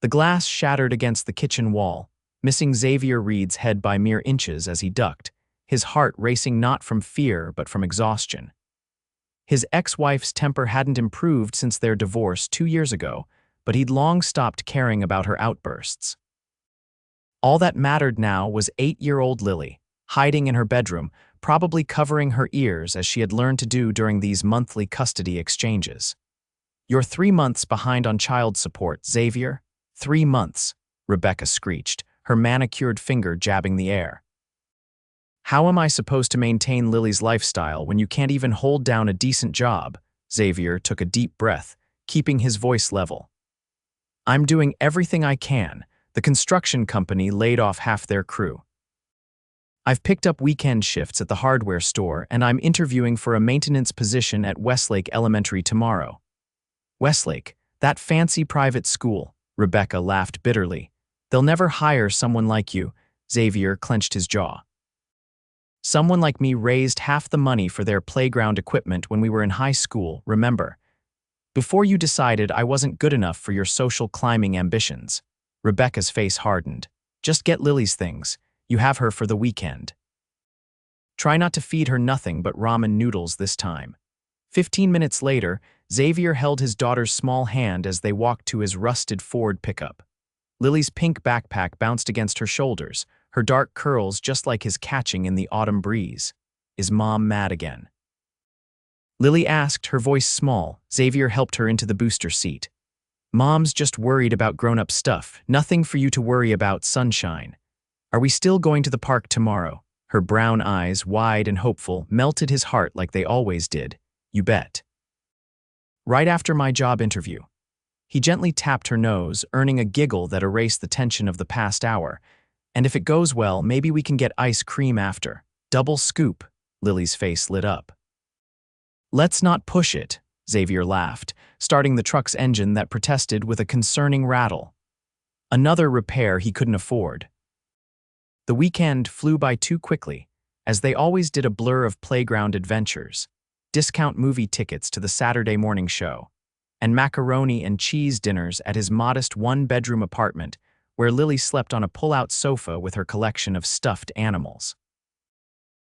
The glass shattered against the kitchen wall, missing Xavier Reed's head by mere inches as he ducked, his heart racing not from fear but from exhaustion. His ex-wife's temper hadn't improved since their divorce 2 years ago, but he'd long stopped caring about her outbursts. All that mattered now was 8-year-old Lily, hiding in her bedroom, probably covering her ears as she had learned to do during these monthly custody exchanges. "You're 3 months behind on child support, Xavier. 3 months," Rebecca screeched, her manicured finger jabbing the air. "How am I supposed to maintain Lily's lifestyle when you can't even hold down a decent job?" Xavier took a deep breath, keeping his voice level. "I'm doing everything I can. The construction company laid off half their crew. I've picked up weekend shifts at the hardware store, and I'm interviewing for a maintenance position at Westlake Elementary tomorrow." "Westlake, that fancy private school," Rebecca laughed bitterly. "They'll never hire someone like you." Xavier clenched his jaw. "Someone like me raised half the money for their playground equipment when we were in high school, remember? Before you decided I wasn't good enough for your social climbing ambitions." Rebecca's face hardened. "Just get Lily's things. You have her for the weekend. Try not to feed her nothing but ramen noodles this time." 15 minutes later, Xavier held his daughter's small hand as they walked to his rusted Ford pickup. Lily's pink backpack bounced against her shoulders, her dark curls just like his catching in the autumn breeze. "Is Mom mad again?" Lily asked, her voice small. Xavier helped her into the booster seat. "Mom's just worried about grown-up stuff. Nothing for you to worry about, sunshine. Are we still going to the park tomorrow?" Her brown eyes, wide and hopeful, melted his heart like they always did. "You bet. Right after my job interview." He gently tapped her nose, earning a giggle that erased the tension of the past hour. "And if it goes well, maybe we can get ice cream after. Double scoop." Lily's face lit up. "Let's not push it," Xavier laughed, starting the truck's engine that protested with a concerning rattle. Another repair he couldn't afford. The weekend flew by too quickly, as they always did, a blur of playground adventures, discount movie tickets to the Saturday morning show, and macaroni and cheese dinners at his modest one-bedroom apartment where Lily slept on a pull-out sofa with her collection of stuffed animals.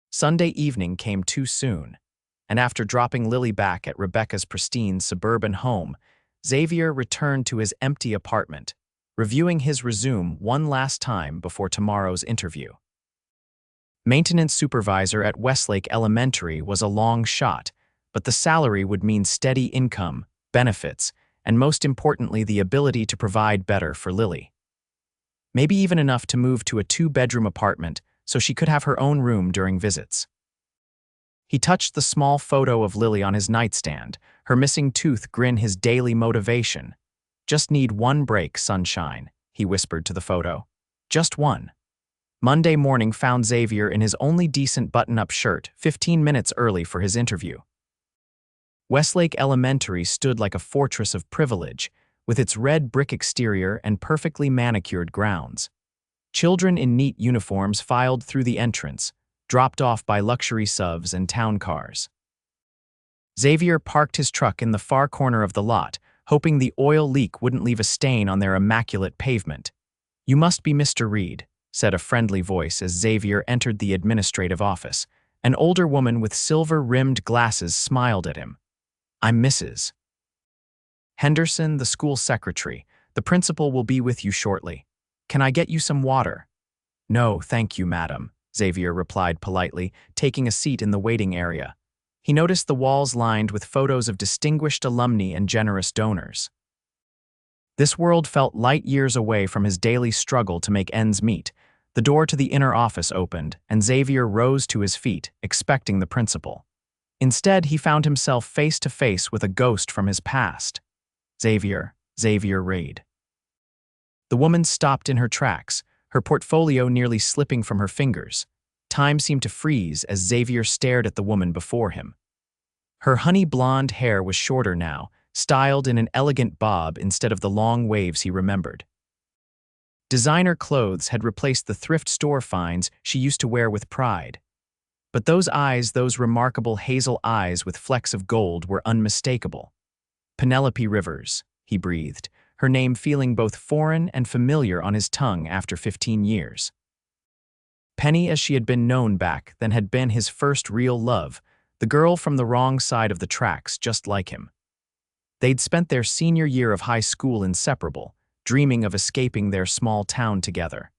Sunday evening came too soon, and after dropping Lily back at Rebecca's pristine suburban home, Xavier returned to his empty apartment, reviewing his resume one last time before tomorrow's interview. Maintenance supervisor at Westlake Elementary was a long shot, but the salary would mean steady income, benefits, and most importantly, the ability to provide better for Lily. Maybe even enough to move to a 2-bedroom apartment so she could have her own room during visits. He touched the small photo of Lily on his nightstand, her missing tooth grin his daily motivation. "Just need one break, sunshine," he whispered to the photo. "Just one." Monday morning found Xavier in his only decent button-up shirt, 15 minutes early for his interview. Westlake Elementary stood like a fortress of privilege, with its red brick exterior and perfectly manicured grounds. Children in neat uniforms filed through the entrance, dropped off by luxury SUVs and town cars. Xavier parked his truck in the far corner of the lot, hoping the oil leak wouldn't leave a stain on their immaculate pavement. "You must be Mr. Reed," said a friendly voice as Xavier entered the administrative office. An older woman with silver-rimmed glasses smiled at him. "I'm Mrs. Henderson, the school secretary. The principal will be with you shortly. Can I get you some water?" "No, thank you, madam," Xavier replied politely, taking a seat in the waiting area. He noticed the walls lined with photos of distinguished alumni and generous donors. This world felt light years away from his daily struggle to make ends meet. The door to the inner office opened, and Xavier rose to his feet, expecting the principal. Instead, he found himself face to face with a ghost from his past. Xavier Reed. The woman stopped in her tracks, her portfolio nearly slipping from her fingers. Time seemed to freeze as Xavier stared at the woman before him. Her honey blonde hair was shorter now, styled in an elegant bob instead of the long waves he remembered. Designer clothes had replaced the thrift store finds she used to wear with pride. But those eyes, those remarkable hazel eyes with flecks of gold, were unmistakable. "Penelope Rivers," he breathed, her name feeling both foreign and familiar on his tongue after 15 years. Penny as she had been known back then had been his first real love, the girl from the wrong side of the tracks just like him. They'd spent their senior year of high school inseparable, dreaming of escaping their small town together.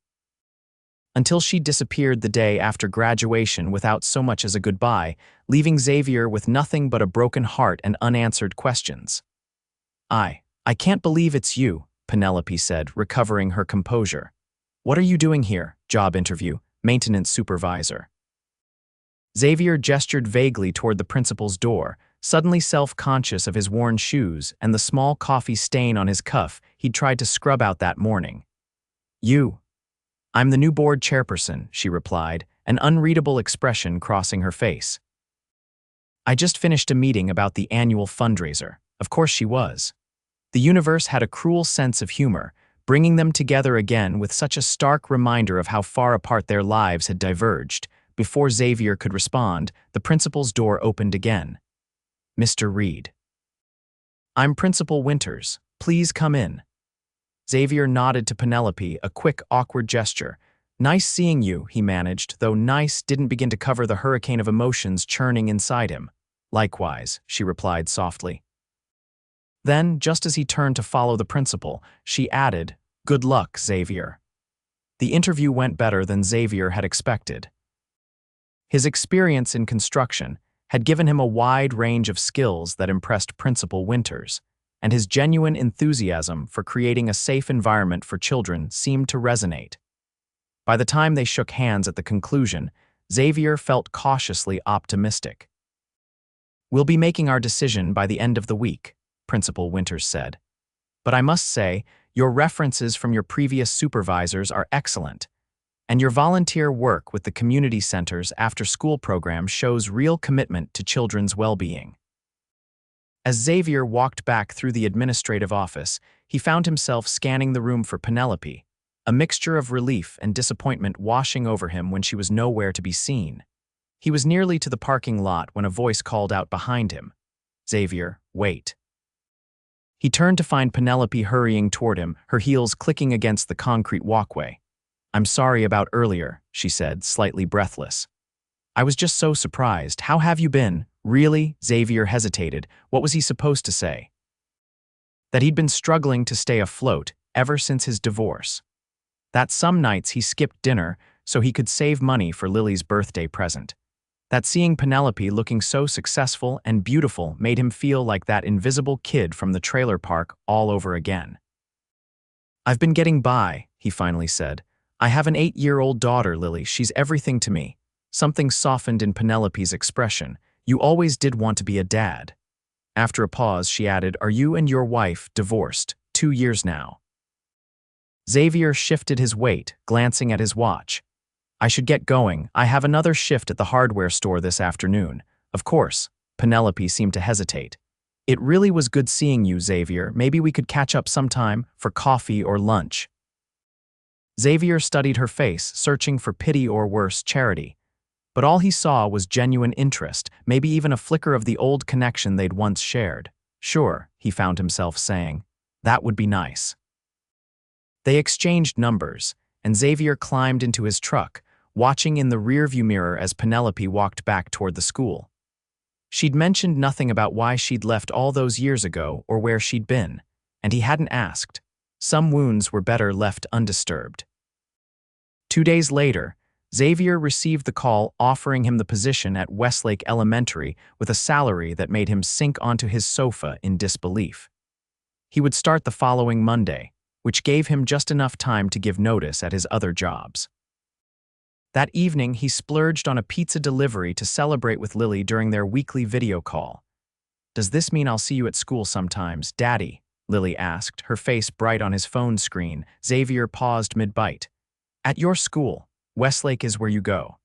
Until she disappeared the day after graduation without so much as a goodbye, leaving Xavier with nothing but a broken heart and unanswered questions. I can't believe it's you, Penelope said, recovering her composure. What are you doing here? Job interview, maintenance supervisor. Xavier gestured vaguely toward the principal's door, suddenly self-conscious of his worn shoes and the small coffee stain on his cuff he'd tried to scrub out that morning. I'm the new board chairperson, she replied, an unreadable expression crossing her face. I just finished a meeting about the annual fundraiser. Of course she was. The universe had a cruel sense of humor, bringing them together again with such a stark reminder of how far apart their lives had diverged. Before Xavier could respond, the principal's door opened again. Mr. Reed. I'm Principal Winters. Please come in. Xavier nodded to Penelope, a quick, awkward gesture. Nice seeing you, he managed, though nice didn't begin to cover the hurricane of emotions churning inside him. Likewise, she replied softly. Then, just as he turned to follow the principal, she added, Good luck, Xavier. The interview went better than Xavier had expected. His experience in construction had given him a wide range of skills that impressed Principal Winters, and his genuine enthusiasm for creating a safe environment for children seemed to resonate. By the time they shook hands at the conclusion, Xavier felt cautiously optimistic. We'll be making our decision by the end of the week, Principal Winters said. But I must say, your references from your previous supervisors are excellent, and your volunteer work with the community center's after-school program shows real commitment to children's well-being. As Xavier walked back through the administrative office, he found himself scanning the room for Penelope, a mixture of relief and disappointment washing over him when she was nowhere to be seen. He was nearly to the parking lot when a voice called out behind him. Xavier, wait. He turned to find Penelope hurrying toward him, her heels clicking against the concrete walkway. I'm sorry about earlier, she said, slightly breathless. I was just so surprised. How have you been? Really? Xavier hesitated. What was he supposed to say? That he'd been struggling to stay afloat ever since his divorce. That some nights he skipped dinner so he could save money for Lily's birthday present. That seeing Penelope looking so successful and beautiful made him feel like that invisible kid from the trailer park all over again. I've been getting by, he finally said. I have an 8-year-old daughter, Lily. She's everything to me. Something softened in Penelope's expression. You always did want to be a dad. After a pause, she added, Are you and your wife divorced? 2 years now. Xavier shifted his weight, glancing at his watch. I should get going. I have another shift at the hardware store this afternoon. Of course. Penelope seemed to hesitate. It really was good seeing you, Xavier. Maybe we could catch up sometime for coffee or lunch. Xavier studied her face, searching for pity or worse, charity. But all he saw was genuine interest, maybe even a flicker of the old connection they'd once shared. Sure, he found himself saying. That would be nice. They exchanged numbers, and Xavier climbed into his truck, watching in the rearview mirror as Penelope walked back toward the school. She'd mentioned nothing about why she'd left all those years ago or where she'd been, and he hadn't asked. Some wounds were better left undisturbed. 2 days later, Xavier received the call offering him the position at Westlake Elementary with a salary that made him sink onto his sofa in disbelief. He would start the following Monday, which gave him just enough time to give notice at his other jobs. That evening, he splurged on a pizza delivery to celebrate with Lily during their weekly video call. Does this mean I'll see you at school sometimes, Daddy? Lily asked, her face bright on his phone screen. Xavier paused mid-bite. At your school, Westlake is where you go.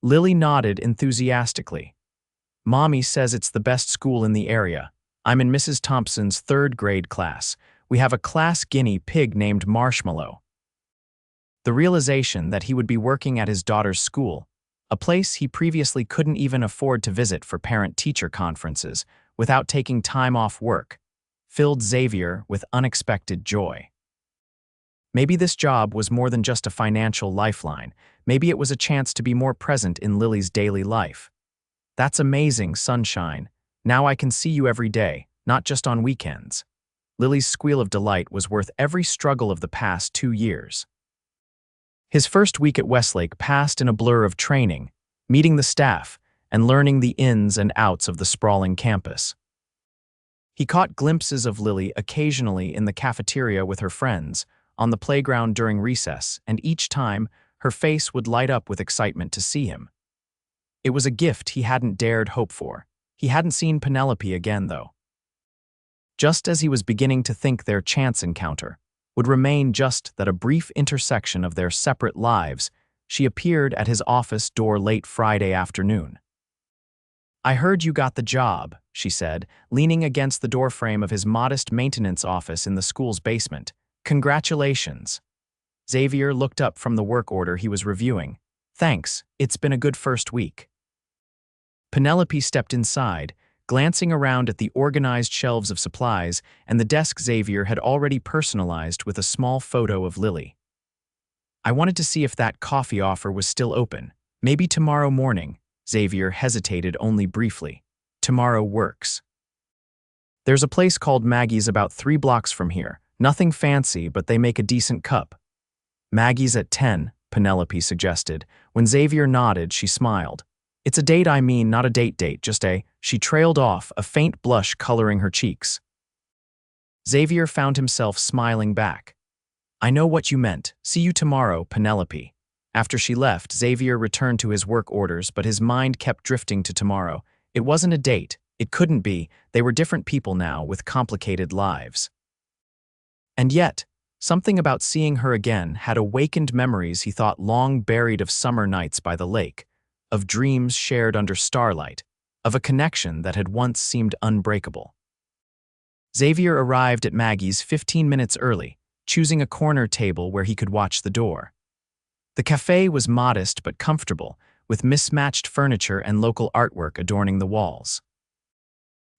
Lily nodded enthusiastically. Mommy says it's the best school in the area. I'm in Mrs. Thompson's 3rd grade class. We have a class guinea pig named Marshmallow. The realization that he would be working at his daughter's school, a place he previously couldn't even afford to visit for parent-teacher conferences without taking time off work, filled Xavier with unexpected joy. Maybe this job was more than just a financial lifeline. Maybe it was a chance to be more present in Lily's daily life. "That's amazing, sunshine. Now I can see you every day, not just on weekends." Lily's squeal of delight was worth every struggle of the past 2 years. His first week at Westlake passed in a blur of training, meeting the staff, and learning the ins and outs of the sprawling campus. He caught glimpses of Lily occasionally in the cafeteria with her friends, on the playground during recess, and each time, her face would light up with excitement to see him. It was a gift he hadn't dared hope for. He hadn't seen Penelope again, though. Just as he was beginning to think their chance encounter would remain just that, a brief intersection of their separate lives, she appeared at his office door late Friday afternoon. "I heard you got the job," she said, leaning against the doorframe of his modest maintenance office in the school's basement. "Congratulations." Xavier looked up from the work order he was reviewing. "Thanks, it's been a good first week." Penelope stepped inside, glancing around at the organized shelves of supplies and the desk Xavier had already personalized with a small photo of Lily. "I wanted to see if that coffee offer was still open. Maybe tomorrow morning." Xavier hesitated only briefly. "Tomorrow works." "There's a place called Maggie's about 3 blocks from here. Nothing fancy, but they make a decent cup." "Maggie's at 10, Penelope suggested. When Xavier nodded, she smiled. "It's a date, I mean, not a date, just a—" She trailed off, a faint blush coloring her cheeks. Xavier found himself smiling back. "I know what you meant. See you tomorrow, Penelope." After she left, Xavier returned to his work orders, but his mind kept drifting to tomorrow. It wasn't a date. It couldn't be. They were different people now, with complicated lives. And yet, something about seeing her again had awakened memories he thought long buried of summer nights by the lake, of dreams shared under starlight, of a connection that had once seemed unbreakable. Xavier arrived at Maggie's 15 minutes early, choosing a corner table where he could watch the door. The cafe was modest but comfortable, with mismatched furniture and local artwork adorning the walls.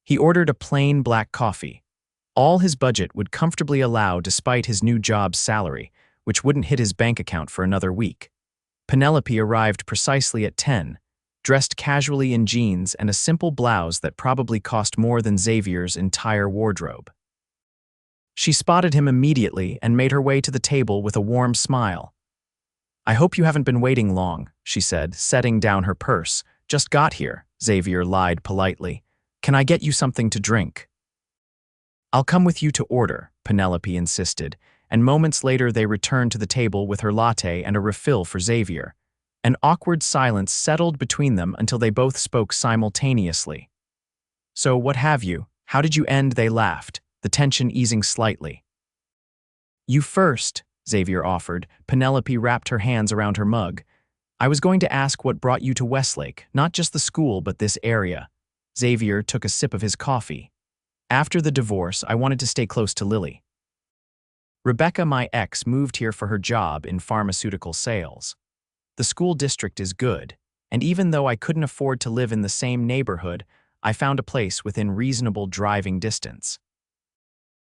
He ordered a plain black coffee. All his budget would comfortably allow despite his new job's salary, which wouldn't hit his bank account for another week. Penelope arrived precisely at 10, dressed casually in jeans and a simple blouse that probably cost more than Xavier's entire wardrobe. She spotted him immediately and made her way to the table with a warm smile. "I hope you haven't been waiting long," she said, setting down her purse. "Just got here," Xavier lied politely. "Can I get you something to drink?" "I'll come with you to order," Penelope insisted, and moments later they returned to the table with her latte and a refill for Xavier. An awkward silence settled between them until they both spoke simultaneously. "So what have you? How did you end?" They laughed, the tension easing slightly. "You first," Xavier offered. Penelope wrapped her hands around her mug. "I was going to ask what brought you to Westlake, not just the school but this area." Xavier took a sip of his coffee. "After the divorce, I wanted to stay close to Lily. Rebecca, my ex, moved here for her job in pharmaceutical sales. The school district is good, and even though I couldn't afford to live in the same neighborhood, I found a place within reasonable driving distance."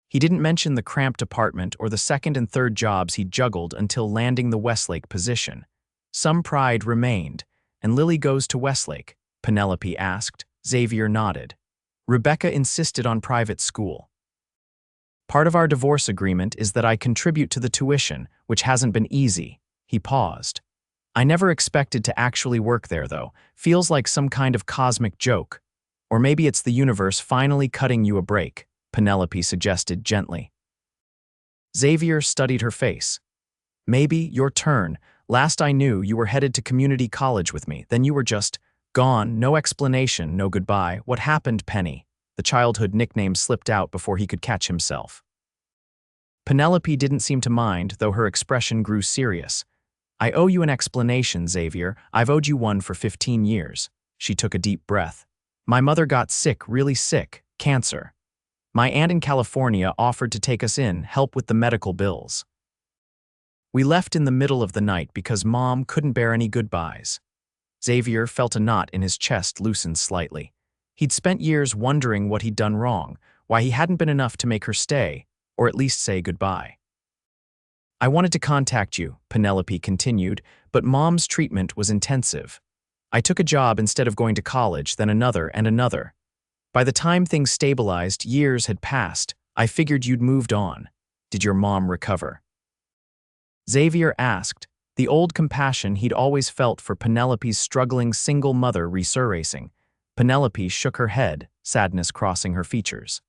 He didn't mention the cramped apartment or the second and third jobs he juggled until landing the Westlake position. Some pride remained. "And Lily goes to Westlake?" Penelope asked. Xavier nodded. "Rebecca insisted on private school. Part of our divorce agreement is that I contribute to the tuition, which hasn't been easy." He paused. "I never expected to actually work there, though. Feels like some kind of cosmic joke. Or maybe it's the universe finally cutting you a break," Penelope suggested gently. Xavier studied her face. "Maybe, your turn. Last I knew, you were headed to community college with me. Then you were just gone, no explanation, no goodbye. What happened, Penny?" The childhood nickname slipped out before he could catch himself. Penelope didn't seem to mind, though her expression grew serious. "I owe you an explanation, Xavier. I've owed you one for 15 years. She took a deep breath. "My mother got sick, really sick, cancer. My aunt in California offered to take us in, help with the medical bills. We left in the middle of the night because Mom couldn't bear any goodbyes." Xavier felt a knot in his chest loosen slightly. He'd spent years wondering what he'd done wrong, why he hadn't been enough to make her stay, or at least say goodbye. I wanted to contact you, Penelope continued, but Mom's treatment was intensive. I took a job instead of going to college, then another and another. By the time things stabilized, years had passed. I figured you'd moved on. Did your mom recover? Xavier asked, the old compassion he'd always felt for Penelope's struggling single mother resurfacing. Penelope shook her head, sadness crossing her features.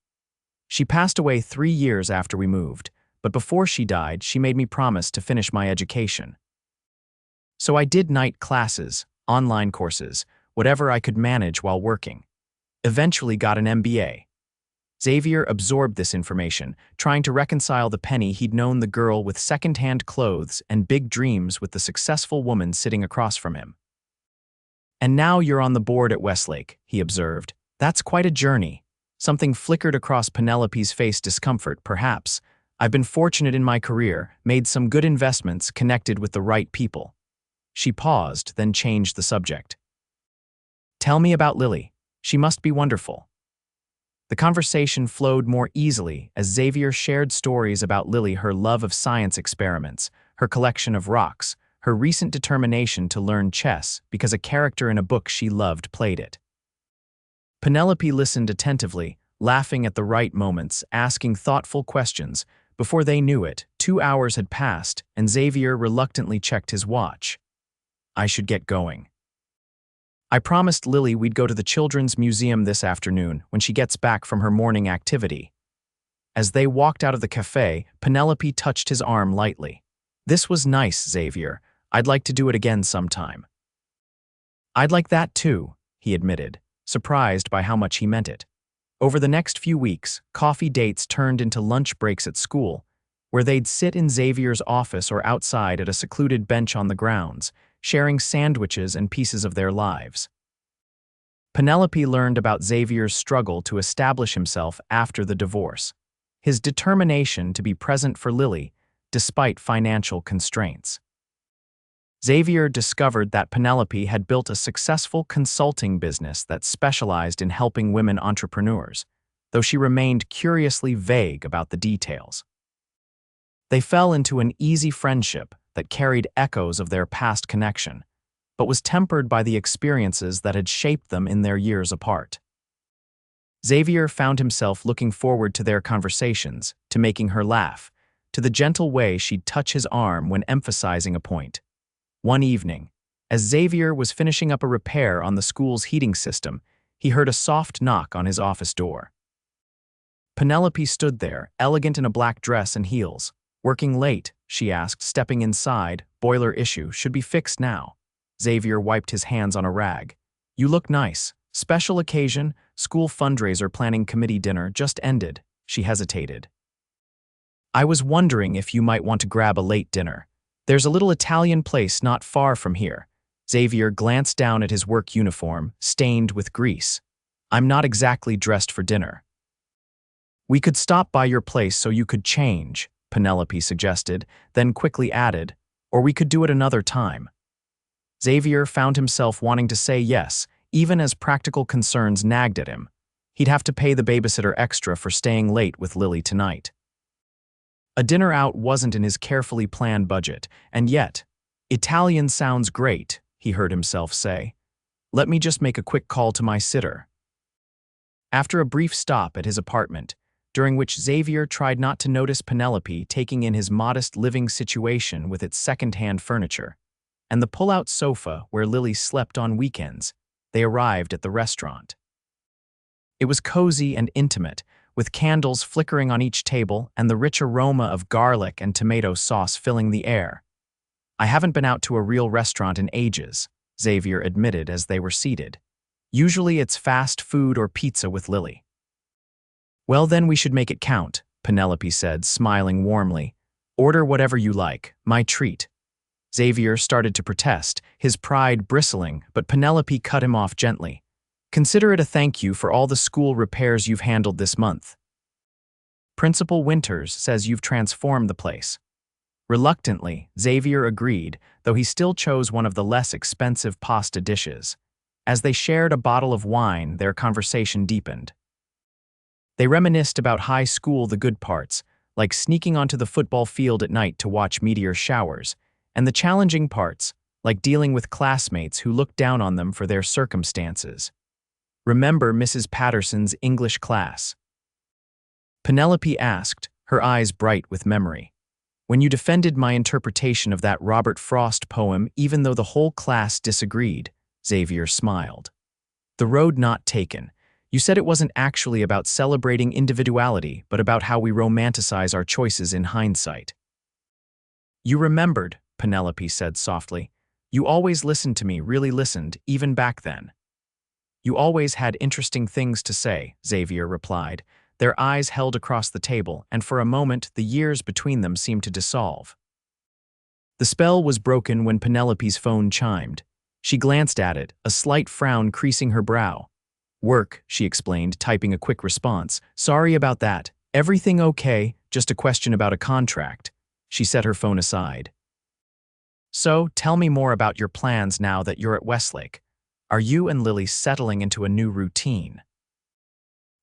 She passed away 3 years after we moved, but before she died, she made me promise to finish my education. So I did night classes, online courses, whatever I could manage while working. Eventually got an MBA. Xavier absorbed this information, trying to reconcile the penny he'd known the girl with second-hand clothes and big dreams with the successful woman sitting across from him. And now you're on the board at Westlake, he observed. That's quite a journey. Something flickered across Penelope's face, discomfort, perhaps. I've been fortunate in my career, made some good investments, connected with the right people. She paused, then changed the subject. Tell me about Lily. She must be wonderful. The conversation flowed more easily as Xavier shared stories about Lily, her love of science experiments, her collection of rocks, her recent determination to learn chess because a character in a book she loved played it. Penelope listened attentively, laughing at the right moments, asking thoughtful questions. Before they knew it, 2 hours had passed, and Xavier reluctantly checked his watch. I should get going. I promised Lily we'd go to the Children's Museum this afternoon when she gets back from her morning activity. As they walked out of the cafe, Penelope touched his arm lightly. This was nice, Xavier. I'd like to do it again sometime. I'd like that too, he admitted, surprised by how much he meant it. Over the next few weeks, coffee dates turned into lunch breaks at school, where they'd sit in Xavier's office or outside at a secluded bench on the grounds, sharing sandwiches and pieces of their lives. Penelope learned about Xavier's struggle to establish himself after the divorce, his determination to be present for Lily despite financial constraints. Xavier discovered that Penelope had built a successful consulting business that specialized in helping women entrepreneurs, though she remained curiously vague about the details. They fell into an easy friendship that carried echoes of their past connection, but was tempered by the experiences that had shaped them in their years apart. Xavier found himself looking forward to their conversations, to making her laugh, to the gentle way she'd touch his arm when emphasizing a point. One evening, as Xavier was finishing up a repair on the school's heating system, he heard a soft knock on his office door. Penelope stood there, elegant in a black dress and heels. Working late, she asked, stepping inside. Boiler issue, should be fixed now. Xavier wiped his hands on a rag. You look nice. Special occasion, school fundraiser planning committee dinner just ended. She hesitated. I was wondering if you might want to grab a late dinner. There's a little Italian place not far from here. Xavier glanced down at his work uniform, stained with grease. I'm not exactly dressed for dinner. We could stop by your place so you could change, Penelope suggested, then quickly added, or we could do it another time. Xavier found himself wanting to say yes, even as practical concerns nagged at him. He'd have to pay the babysitter extra for staying late with Lily tonight. A dinner out wasn't in his carefully planned budget, and yet, Italian sounds great, he heard himself say. Let me just make a quick call to my sitter. After a brief stop at his apartment, during which Xavier tried not to notice Penelope taking in his modest living situation with its second-hand furniture, and the pull-out sofa where Lily slept on weekends, they arrived at the restaurant. It was cozy and intimate, with candles flickering on each table and the rich aroma of garlic and tomato sauce filling the air. I haven't been out to a real restaurant in ages, Xavier admitted as they were seated. Usually it's fast food or pizza with Lily. Well, then we should make it count, Penelope said, smiling warmly. Order whatever you like, my treat. Xavier started to protest, his pride bristling, but Penelope cut him off gently. Consider it a thank you for all the school repairs you've handled this month. Principal Winters says you've transformed the place. Reluctantly, Xavier agreed, though he still chose one of the less expensive pasta dishes. As they shared a bottle of wine, their conversation deepened. They reminisced about high school, the good parts, like sneaking onto the football field at night to watch meteor showers, and the challenging parts, like dealing with classmates who looked down on them for their circumstances. "Remember Mrs. Patterson's English class?" Penelope asked, her eyes bright with memory. "When you defended my interpretation of that Robert Frost poem even though the whole class disagreed," Xavier smiled. "The road not taken. You said it wasn't actually about celebrating individuality, but about how we romanticize our choices in hindsight." "You remembered," Penelope said softly. "You always listened to me, really listened, even back then." "You always had interesting things to say," Xavier replied. Their eyes held across the table, and for a moment the years between them seemed to dissolve. The spell was broken when Penelope's phone chimed. She glanced at it, a slight frown creasing her brow. "Work," she explained, typing a quick response. "Sorry about that. Everything okay, just a question about a contract." She set her phone aside. "So, tell me more about your plans now that you're at Westlake. Are you and Lily settling into a new routine?"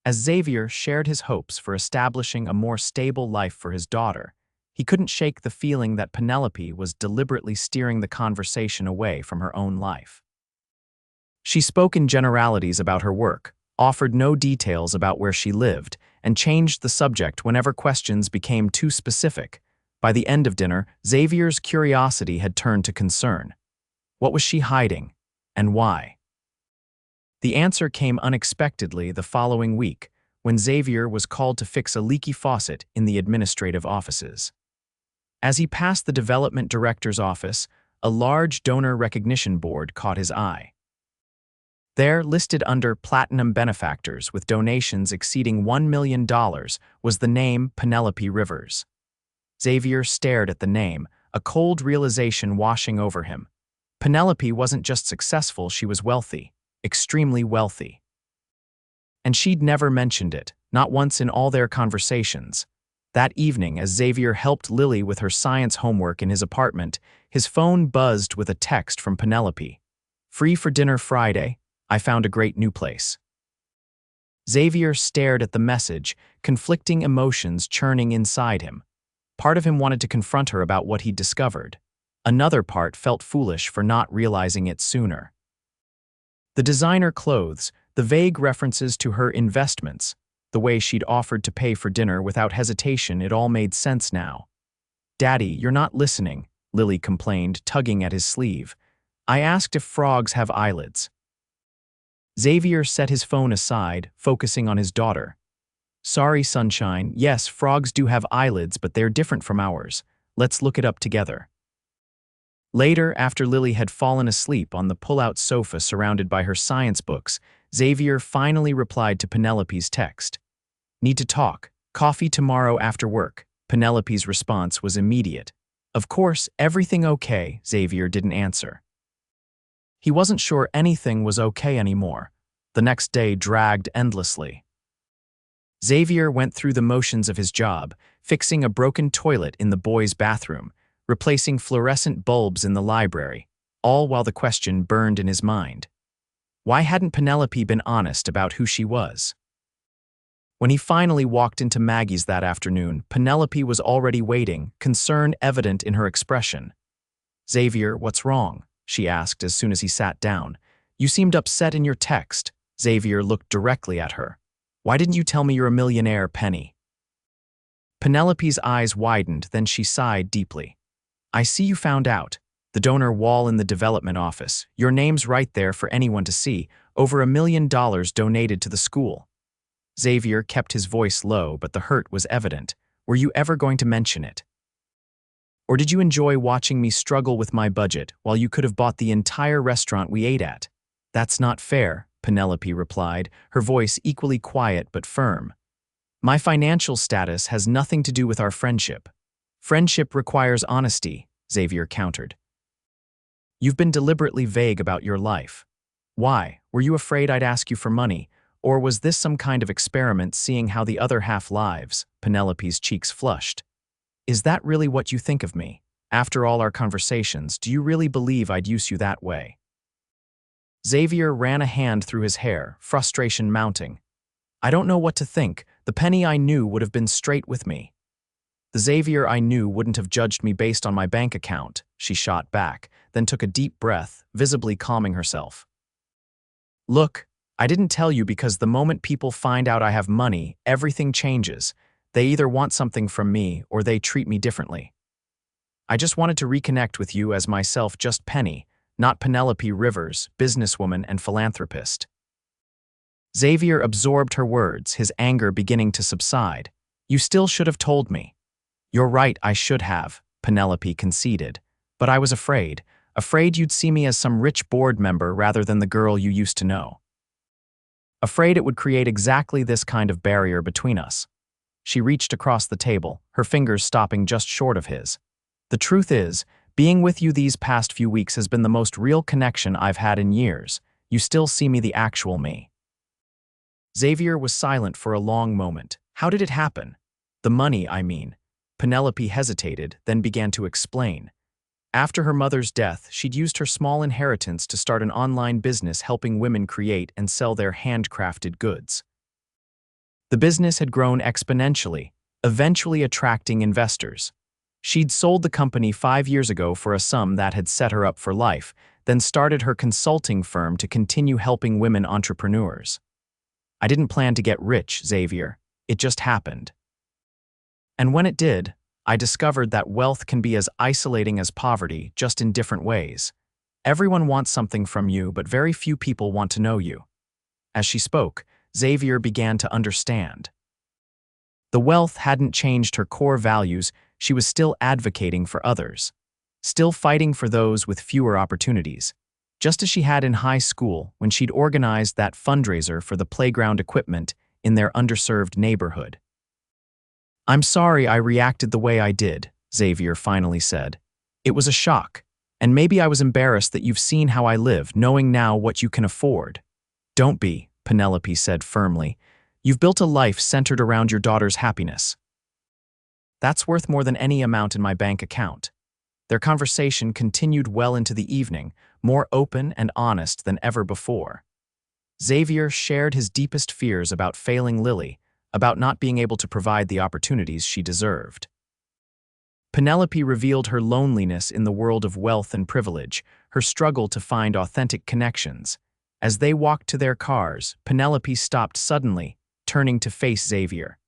As Xavier shared his hopes for establishing a more stable life for his daughter, he couldn't shake the feeling that Penelope was deliberately steering the conversation away from her own life. She spoke in generalities about her work, offered no details about where she lived, and changed the subject whenever questions became too specific. By the end of dinner, Xavier's curiosity had turned to concern. What was she hiding, and why? The answer came unexpectedly the following week, when Xavier was called to fix a leaky faucet in the administrative offices. As he passed the development director's office, a large donor recognition board caught his eye. There, listed under Platinum Benefactors with donations exceeding $1 million, was the name Penelope Rivers. Xavier stared at the name, a cold realization washing over him. Penelope wasn't just successful, she was wealthy. Extremely wealthy. And she'd never mentioned it, not once in all their conversations. That evening, as Xavier helped Lily with her science homework in his apartment, his phone buzzed with a text from Penelope. "Free for dinner Friday. I found a great new place." Xavier stared at the message, conflicting emotions churning inside him. Part of him wanted to confront her about what he'd discovered. Another part felt foolish for not realizing it sooner. The designer clothes, the vague references to her investments, the way she'd offered to pay for dinner without hesitation, it all made sense now. "Daddy, you're not listening," Lily complained, tugging at his sleeve. "I asked if frogs have eyelids." Xavier set his phone aside, focusing on his daughter. "Sorry, sunshine. Yes, frogs do have eyelids, but they're different from ours. Let's look it up together." Later, after Lily had fallen asleep on the pull-out sofa surrounded by her science books, Xavier finally replied to Penelope's text. "Need to talk. Coffee tomorrow after work." Penelope's response was immediate. "Of course, everything okay?" Xavier didn't answer. He wasn't sure anything was okay anymore. The next day dragged endlessly. Xavier went through the motions of his job, fixing a broken toilet in the boys' bathroom, replacing fluorescent bulbs in the library, all while the question burned in his mind. Why hadn't Penelope been honest about who she was? When he finally walked into Maggie's that afternoon, Penelope was already waiting, concern evident in her expression. "Xavier, what's wrong?" she asked as soon as he sat down. "You seemed upset in your text." Xavier looked directly at her. "Why didn't you tell me you're a millionaire, Penny?" Penelope's eyes widened, then she sighed deeply. "I see you found out. The donor wall in the development office. Your name's right there for anyone to see. Over $1 million donated to the school." Xavier kept his voice low, but the hurt was evident. "Were you ever going to mention it? Or did you enjoy watching me struggle with my budget while you could have bought the entire restaurant we ate at?" "That's not fair," Penelope replied, her voice equally quiet but firm. "My financial status has nothing to do with our friendship." "Friendship requires honesty," Xavier countered. "You've been deliberately vague about your life. Why? Were you afraid I'd ask you for money? Or was this some kind of experiment seeing how the other half lives?" Penelope's cheeks flushed. "Is that really what you think of me? After all our conversations, do you really believe I'd use you that way?" Xavier ran a hand through his hair, frustration mounting. "I don't know what to think. The Penny I knew would have been straight with me. The Xavier I knew wouldn't have judged me based on my bank account, she shot back, then took a deep breath, visibly calming herself. Look, I didn't tell you because the moment people find out I have money, everything changes. They either want something from me or they treat me differently. I just wanted to reconnect with you as myself, just Penny, not Penelope Rivers, businesswoman and philanthropist. Xavier absorbed her words, his anger beginning to subside. You still should have told me. You're right, I should have, Penelope conceded. But I was afraid you'd see me as some rich board member rather than the girl you used to know. Afraid it would create exactly this kind of barrier between us. She reached across the table, her fingers stopping just short of his. The truth is, being with you these past few weeks has been the most real connection I've had in years. You still see me the actual me. Xavier was silent for a long moment. How did it happen? The money, I mean. Penelope hesitated, then began to explain. After her mother's death, she'd used her small inheritance to start an online business helping women create and sell their handcrafted goods. The business had grown exponentially, eventually attracting investors. She'd sold the company 5 years ago for a sum that had set her up for life, then started her consulting firm to continue helping women entrepreneurs. I didn't plan to get rich, Xavier. It just happened. And when it did, I discovered that wealth can be as isolating as poverty, just in different ways. Everyone wants something from you, but very few people want to know you. As she spoke, Xavier began to understand. The wealth hadn't changed her core values. She was still advocating for others, still fighting for those with fewer opportunities, just as she had in high school when she'd organized that fundraiser for the playground equipment in their underserved neighborhood. I'm sorry I reacted the way I did, Xavier finally said. It was a shock, and maybe I was embarrassed that you've seen how I live, knowing now what you can afford. Don't be, Penelope said firmly. You've built a life centered around your daughter's happiness. That's worth more than any amount in my bank account. Their conversation continued well into the evening, more open and honest than ever before. Xavier shared his deepest fears about failing Lily, about not being able to provide the opportunities she deserved. Penelope revealed her loneliness in the world of wealth and privilege, her struggle to find authentic connections. As they walked to their cars, Penelope stopped suddenly, turning to face Xavier.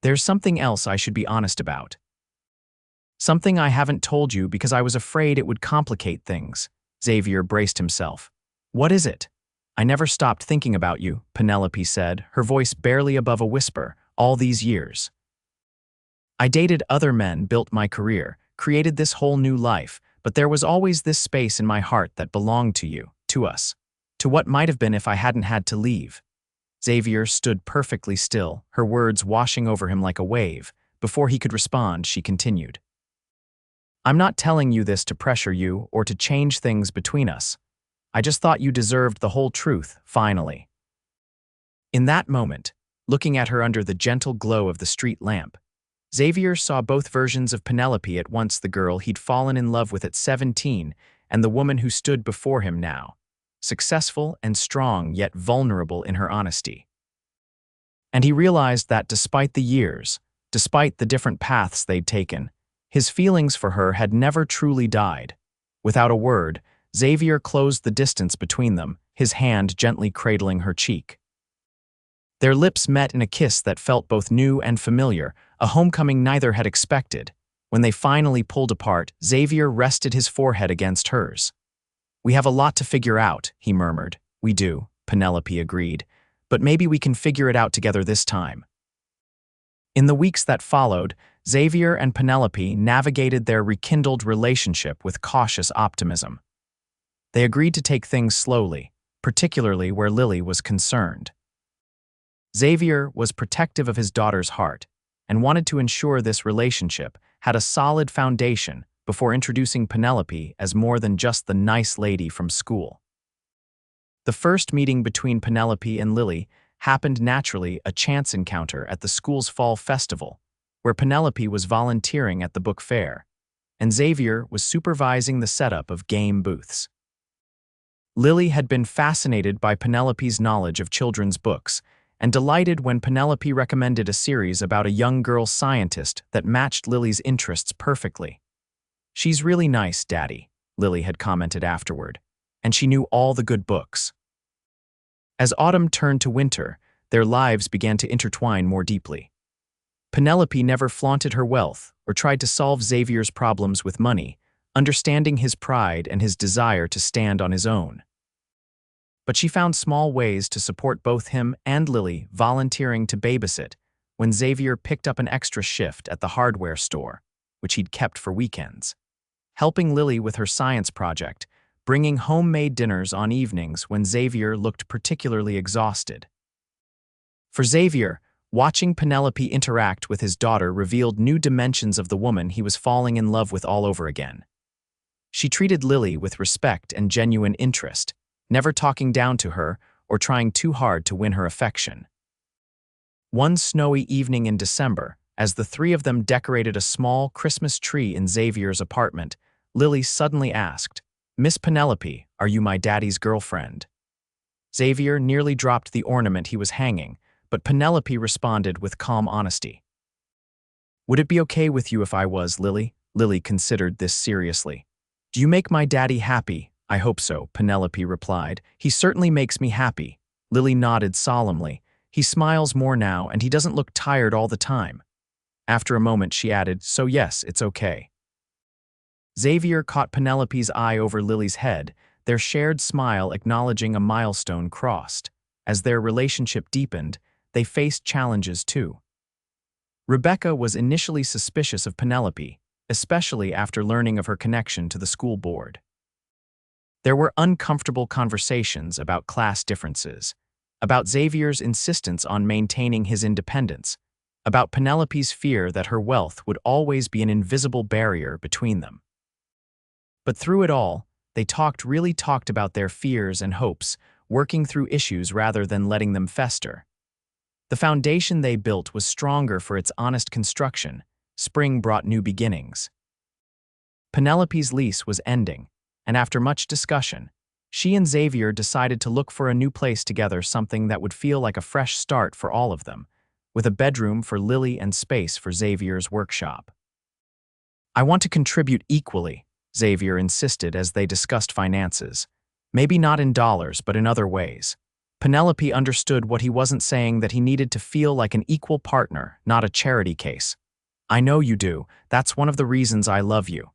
There's something else I should be honest about. Something I haven't told you because I was afraid it would complicate things. Xavier braced himself. What is it? I never stopped thinking about you, Penelope said, her voice barely above a whisper, all these years. I dated other men, built my career, created this whole new life, but there was always this space in my heart that belonged to you, to us, to what might have been if I hadn't had to leave. Xavier stood perfectly still, her words washing over him like a wave. Before he could respond, she continued. I'm not telling you this to pressure you or to change things between us. I just thought you deserved the whole truth, finally. In that moment, looking at her under the gentle glow of the street lamp, Xavier saw both versions of Penelope at once, the girl he'd fallen in love with at 17 and the woman who stood before him now, successful and strong yet vulnerable in her honesty. And he realized that despite the years, despite the different paths they'd taken, his feelings for her had never truly died. Without a word, Xavier closed the distance between them, his hand gently cradling her cheek. Their lips met in a kiss that felt both new and familiar, a homecoming neither had expected. When they finally pulled apart, Xavier rested his forehead against hers. We have a lot to figure out, he murmured. We do, Penelope agreed, but maybe we can figure it out together this time. In the weeks that followed, Xavier and Penelope navigated their rekindled relationship with cautious optimism. They agreed to take things slowly, particularly where Lily was concerned. Xavier was protective of his daughter's heart and wanted to ensure this relationship had a solid foundation before introducing Penelope as more than just the nice lady from school. The first meeting between Penelope and Lily happened naturally, a chance encounter at the school's fall festival, where Penelope was volunteering at the book fair, and Xavier was supervising the setup of game booths. Lily had been fascinated by Penelope's knowledge of children's books and delighted when Penelope recommended a series about a young girl scientist that matched Lily's interests perfectly. "She's really nice, Daddy," Lily had commented afterward, "and she knew all the good books." As autumn turned to winter, their lives began to intertwine more deeply. Penelope never flaunted her wealth or tried to solve Xavier's problems with money, understanding his pride and his desire to stand on his own. But she found small ways to support both him and Lily, volunteering to babysit when Xavier picked up an extra shift at the hardware store, which he'd kept for weekends, helping Lily with her science project, bringing homemade dinners on evenings when Xavier looked particularly exhausted. For Xavier, watching Penelope interact with his daughter revealed new dimensions of the woman he was falling in love with all over again. She treated Lily with respect and genuine interest, never talking down to her or trying too hard to win her affection. One snowy evening in December, as the three of them decorated a small Christmas tree in Xavier's apartment, Lily suddenly asked, "Miss Penelope, are you my daddy's girlfriend?" Xavier nearly dropped the ornament he was hanging, but Penelope responded with calm honesty. "Would it be okay with you if I was, Lily?" Lily considered this seriously. "Do you make my daddy happy?" "I hope so," Penelope replied. "He certainly makes me happy." Lily nodded solemnly. "He smiles more now, and he doesn't look tired all the time." After a moment, she added, "So yes, it's okay." Xavier caught Penelope's eye over Lily's head, their shared smile acknowledging a milestone crossed. As their relationship deepened, they faced challenges too. Rebecca was initially suspicious of Penelope, especially after learning of her connection to the school board. There were uncomfortable conversations about class differences, about Xavier's insistence on maintaining his independence, about Penelope's fear that her wealth would always be an invisible barrier between them. But through it all, they really talked about their fears and hopes, working through issues rather than letting them fester. The foundation they built was stronger for its honest construction. Spring brought new beginnings. Penelope's lease was ending, and after much discussion, she and Xavier decided to look for a new place together, something that would feel like a fresh start for all of them, with a bedroom for Lily and space for Xavier's workshop. "I want to contribute equally," Xavier insisted as they discussed finances. "Maybe not in dollars, but in other ways." Penelope understood what he wasn't saying, that he needed to feel like an equal partner, not a charity case. "I know you do. That's one of the reasons I love you."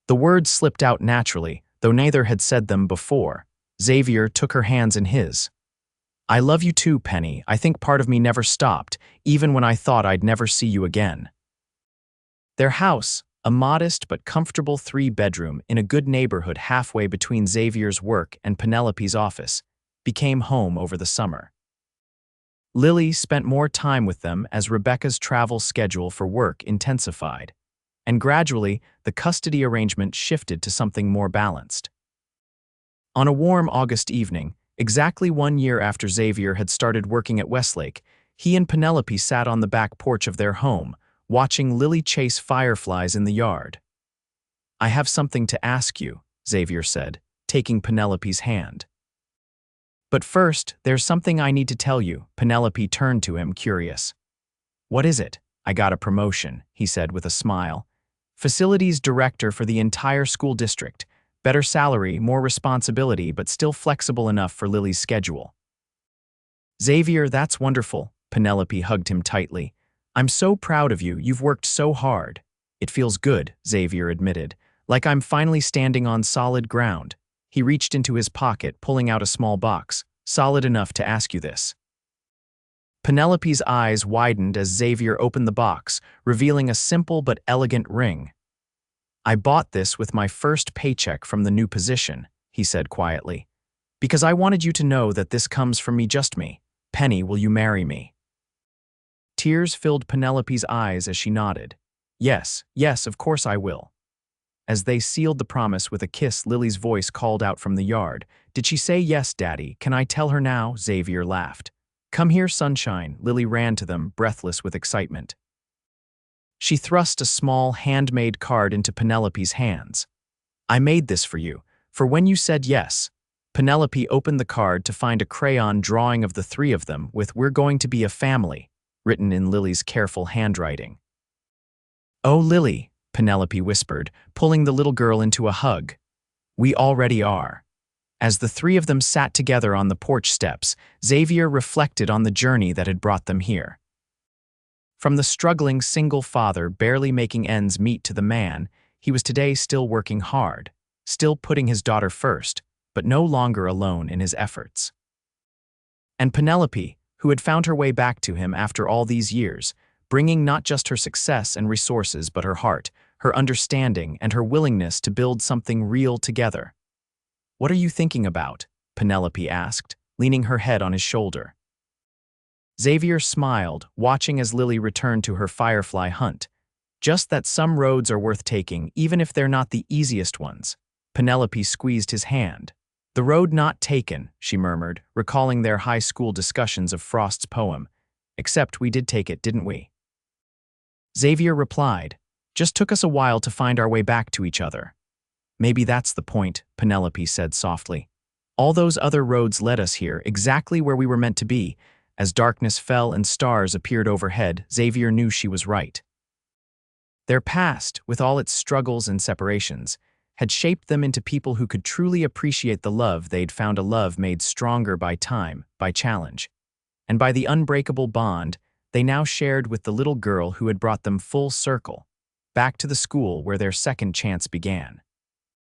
The words slipped out naturally, though neither had said them before. Xavier took her hands in his. "I love you too, Penny. I think part of me never stopped, even when I thought I'd never see you again." Their house, a modest but comfortable 3-bedroom in a good neighborhood halfway between Xavier's work and Penelope's office, became home over the summer. Lily spent more time with them as Rebecca's travel schedule for work intensified, and gradually the custody arrangement shifted to something more balanced. On a warm August evening, exactly 1 year after Xavier had started working at Westlake, he and Penelope sat on the back porch of their home, watching Lily chase fireflies in the yard. "I have something to ask you," Xavier said, taking Penelope's hand. "But first, there's something I need to tell you." Penelope turned to him, curious. "What is it?" "I got a promotion," he said with a smile. "Facilities director for the entire school district. Better salary, more responsibility, but still flexible enough for Lily's schedule." "Xavier, that's wonderful." Penelope hugged him tightly. "I'm so proud of you. You've worked so hard." "It feels good," Xavier admitted, "like I'm finally standing on solid ground." He reached into his pocket, pulling out a small box. "Solid enough to ask you this." Penelope's eyes widened as Xavier opened the box, revealing a simple but elegant ring. "I bought this with my first paycheck from the new position," he said quietly, "because I wanted you to know that this comes from me, just me. Penny, will you marry me?" Tears filled Penelope's eyes as she nodded. "Yes, yes, of course I will." As they sealed the promise with a kiss, Lily's voice called out from the yard. "Did she say yes, Daddy? Can I tell her now?" Xavier laughed. "Come here, sunshine." Lily ran to them, breathless with excitement. She thrust a small, handmade card into Penelope's hands. "I made this for you, for when you said yes." Penelope opened the card to find a crayon drawing of the three of them with "We're going to be a family" written in Lily's careful handwriting. "Oh, Lily," Penelope whispered, pulling the little girl into a hug. "We already are." As the three of them sat together on the porch steps, Xavier reflected on the journey that had brought them here. From the struggling single father barely making ends meet to the man, he was today still working hard, still putting his daughter first, but no longer alone in his efforts. And Penelope, who had found her way back to him after all these years, bringing not just her success and resources but her heart, her understanding, and her willingness to build something real together. "What are you thinking about?" Penelope asked, leaning her head on his shoulder. Xavier smiled, watching as Lily returned to her firefly hunt. "Just that some roads are worth taking, even if they're not the easiest ones." Penelope squeezed his hand. "The road not taken," she murmured, recalling their high school discussions of Frost's poem. "Except we did take it, didn't we?" Xavier replied, "Just took us a while to find our way back to each other." "Maybe that's the point," Penelope said softly. "All those other roads led us here, exactly where we were meant to be." As darkness fell and stars appeared overhead, Xavier knew she was right. Their past, with all its struggles and separations, had shaped them into people who could truly appreciate the love they'd found, a love made stronger by time, by challenge, and by the unbreakable bond they now shared with the little girl who had brought them full circle, back to the school where their second chance began.